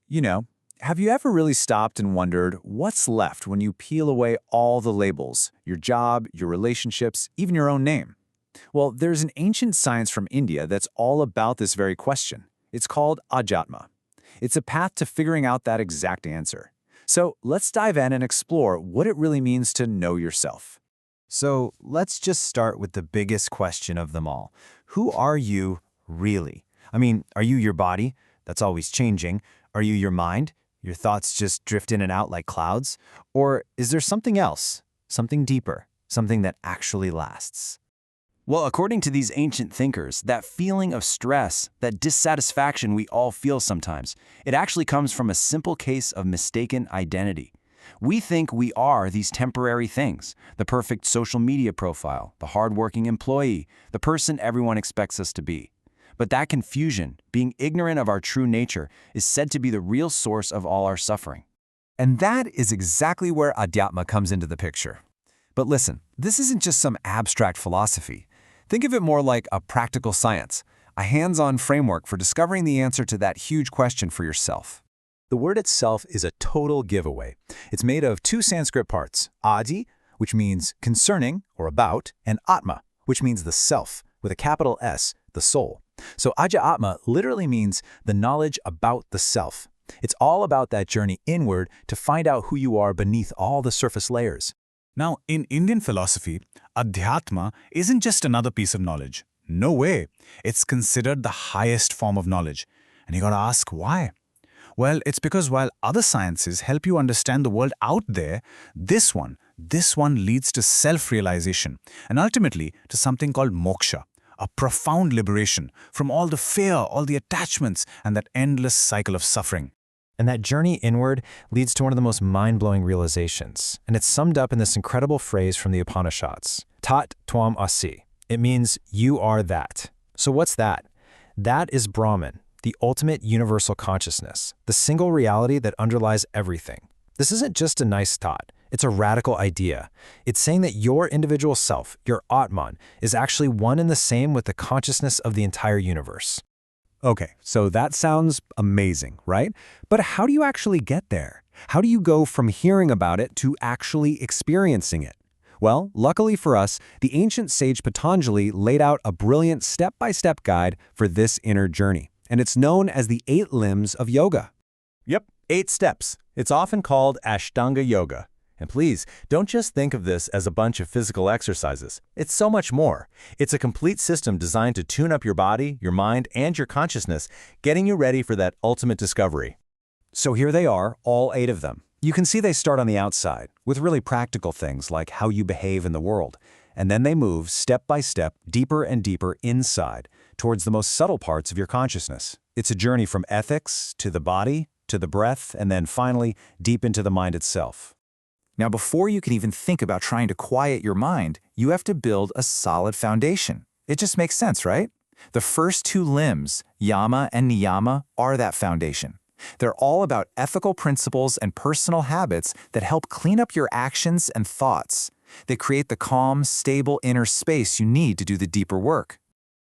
You know, have you ever really stopped and wondered what's left when you peel away all the labels, your job, your relationships, even your own name? Well, there's an ancient science from India that's all about this very question. It's called Adhyatma. It's a path to figuring out that exact answer. So let's dive in and explore what it really means to know yourself. So let's just start with the biggest question of them all. Who are you really? I mean, are you your body? That's always changing. Are you your mind? Your thoughts just drift in and out like clouds? Or is there something else, something deeper, something that actually lasts? Well, according to these ancient thinkers, that feeling of stress, that dissatisfaction we all feel sometimes, it actually comes from a simple case of mistaken identity. We think we are these temporary things, the perfect social media profile, the hardworking employee, the person everyone expects us to be. But that confusion, being ignorant of our true nature, is said to be the real source of all our suffering. And that is exactly where Adhyatma comes into the picture. But listen, this isn't just some abstract philosophy. Think of it more like a practical science, a hands-on framework for discovering the answer to that huge question for yourself. The word itself is a total giveaway. It's made of two Sanskrit parts, Adhi, which means concerning or about, and Atma, which means the self, with a capital S, the soul. So Adhyatma literally means the knowledge about the self. It's all about that journey inward to find out who you are beneath all the surface layers. Now, in Indian philosophy, Adhyatma isn't just another piece of knowledge. No way. It's considered the highest form of knowledge. And you gotta ask why? Well, it's because while other sciences help you understand the world out there, this one leads to self-realization and ultimately to something called Moksha, a profound liberation from all the fear, all the attachments, and that endless cycle of suffering. And that journey inward leads to one of the most mind-blowing realizations. And it's summed up in this incredible phrase from the Upanishads, Tat Tvam Asi. It means, you are that. So what's that? That is Brahman, the ultimate universal consciousness, the single reality that underlies everything. This isn't just a nice thought. It's a radical idea. It's saying that your individual self, your Atman, is actually one and the same with the consciousness of the entire universe. Okay, so that sounds amazing, right? But how do you actually get there? How do you go from hearing about it to actually experiencing it? Well, luckily for us, the ancient sage Patanjali laid out a brilliant step-by-step guide for this inner journey, and it's known as the 8 limbs of yoga. Yep, 8 steps. It's often called Ashtanga Yoga. And please, don't just think of this as a bunch of physical exercises. It's so much more. It's a complete system designed to tune up your body, your mind, and your consciousness, getting you ready for that ultimate discovery. So here they are, all 8 of them. You can see they start on the outside, with really practical things like how you behave in the world. And then they move step by step, deeper and deeper inside, towards the most subtle parts of your consciousness. It's a journey from ethics to the body, to the breath, and then finally, deep into the mind itself. Now, before you can even think about trying to quiet your mind, you have to build a solid foundation. It just makes sense, right? The first 2 limbs, yama and niyama, are that foundation. They're all about ethical principles and personal habits that help clean up your actions and thoughts. They create the calm, stable inner space you need to do the deeper work.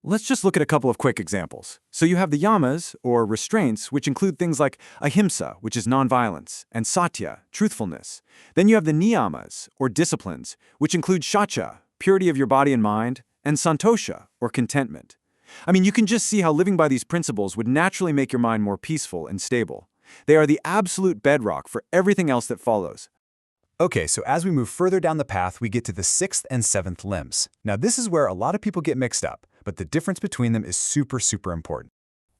Let's just look at a couple of quick examples. So you have the yamas, or restraints, which include things like ahimsa, which is nonviolence, and satya, truthfulness. Then you have the niyamas, or disciplines, which include shacha, purity of your body and mind, and santosha, or contentment. I mean, you can just see how living by these principles would naturally make your mind more peaceful and stable. They are the absolute bedrock for everything else that follows. Okay, so as we move further down the path, we get to the 6th and 7th limbs. Now, this is where a lot of people get mixed up, but the difference between them is super important.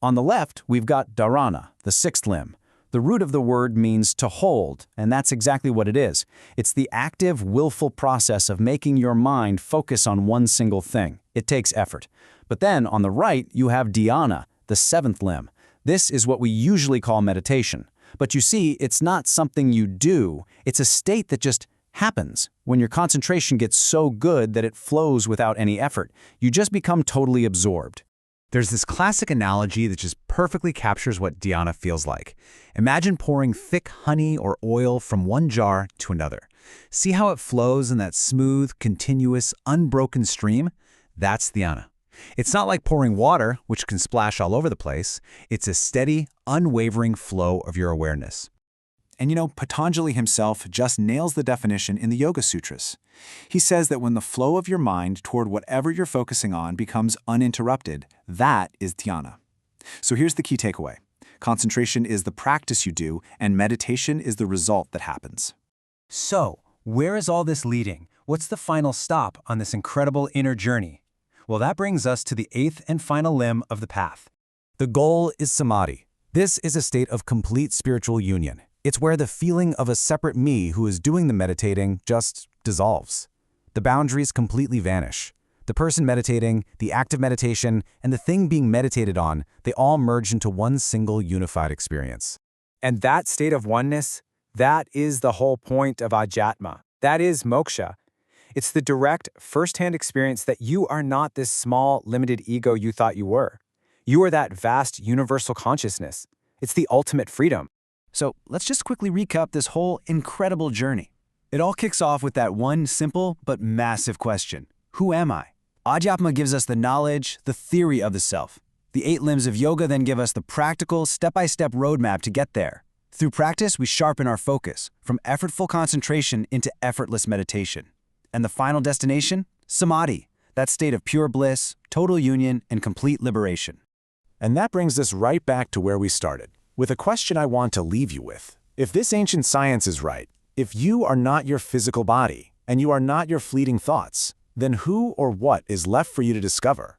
On the left, we've got dharana, the 6th limb. The root of the word means to hold, and that's exactly what it is. It's the active, willful process of making your mind focus on one single thing. It takes effort. But then, on the right, you have dhyana, the 7th limb. This is what we usually call meditation. But you see, it's not something you do. It's a state that just happens when your concentration gets so good that it flows without any effort. You just become totally absorbed. There's this classic analogy that just perfectly captures what dhyana feels like. Imagine pouring thick honey or oil from one jar to another. See how it flows in that smooth, continuous, unbroken stream? That's dhyana. It's not like pouring water, which can splash all over the place. It's a steady, unwavering flow of your awareness. And Patanjali himself just nails the definition in the Yoga Sutras. He says that when the flow of your mind toward whatever you're focusing on becomes uninterrupted, that is dhyana. So here's the key takeaway. Concentration is the practice you do, and meditation is the result that happens. So, where is all this leading? What's the final stop on this incredible inner journey? Well, that brings us to the 8th and final limb of the path. The goal is samadhi. This is a state of complete spiritual union. It's where the feeling of a separate me who is doing the meditating just dissolves. The boundaries completely vanish. The person meditating, the act of meditation, and the thing being meditated on, they all merge into one single unified experience. And that state of oneness, that is the whole point of Adhyatma. That is Moksha. It's the direct, first-hand experience that you are not this small, limited ego you thought you were. You are that vast, universal consciousness. It's the ultimate freedom. So let's just quickly recap this whole incredible journey. It all kicks off with that one simple but massive question. Who am I? Adhyatma gives us the knowledge, the theory of the self. The 8 limbs of yoga then give us the practical, step-by-step roadmap to get there. Through practice, we sharpen our focus, from effortful concentration into effortless meditation. And the final destination? Samadhi, that state of pure bliss, total union, and complete liberation. And that brings us right back to where we started, with a question I want to leave you with. If this ancient science is right, if you are not your physical body, and you are not your fleeting thoughts, then who or what is left for you to discover?